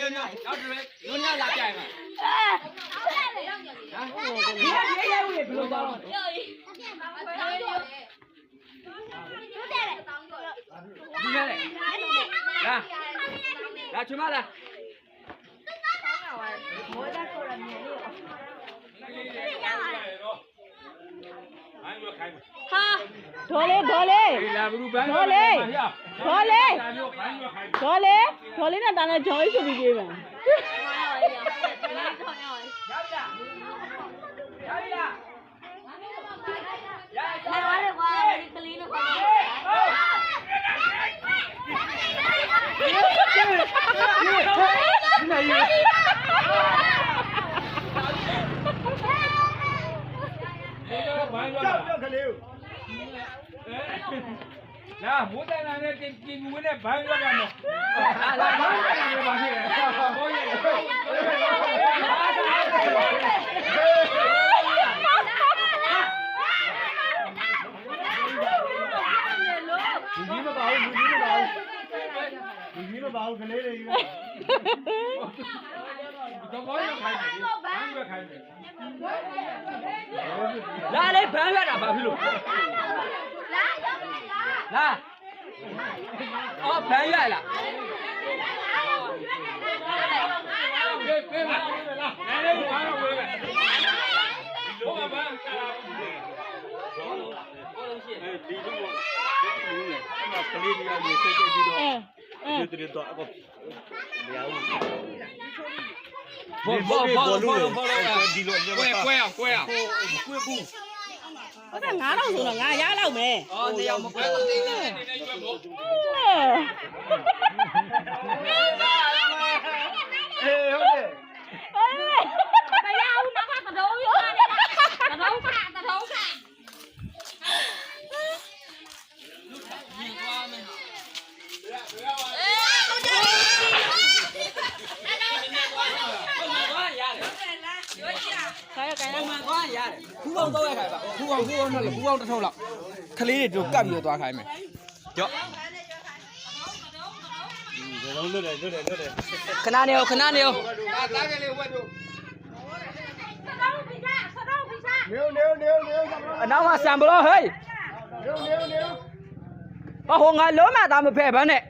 လုံးညောနောက်တစ်လုံးညလာပြိုင်မှာဒီရဲဦးရေဘယ်လိုသွားတော့ဒီမဲ့လာချွမလာဟာဒေါ်လေးဒေါ်လေးဒေါ်လေးဒေါ်လေးဒေါ်လေးဒေါ်လေးနဲ့တန်းနဲ့ဂျော်ကြီးဆိုပြီးပြေးမယ်လာမိုးတိုင်လာနဲ့တင်ငွေနဲ့ဘန်းရောက်တော့လာဘာဖြစ်လဲဟိုရဲ့ဒီမပါဘူးဒီမပါဘူးကလေးတွေတော့ဘောရခိုင်းတယ်ဘန်းရခိုင်းတယ်လာလေဘန်းရတာဘာဖြစ်လို့လာအော်ဘန်းရလားပြေးပါလာနေနေဘာလို့ဝေးပဲဒီလိုဘန်းကလာဒီလိုကလေးတွေကမြေစိတ်ပြီးတော့ဒီတော့အခုမရဘူးဘောဒီလိုကွဲအောင်ကွဲဘူးဟုတ်ကဲ့9000ဆိုတော့ငါရလောက်မယ်အော်တရားမကွဲဘူးနေနေရွက်ဖို့ဟုတ်တယ်မရဘူးနောက်ကသတော်ကြီးပါတယ်သတော်ခသတော်ခဆိုင်ကလည်းမှန်သွားရတယ်ဖူးအောင်တော့ရခိုင်ပါဖူးအောင်တော့ဖူးအောင်တစ်ထုံလောက်ခလေးတွေတို့ကပ်ပြီးတော့သွားခိုင်းမယ်ကြော့လွတ်တယ်ခဏနေအောင်တားကလေးဝက်တို့အနောက်မှာဆံဘလို့ဟေးဘာဟိုငါလုံးမသားမဖဲ့ဘန်းနဲ့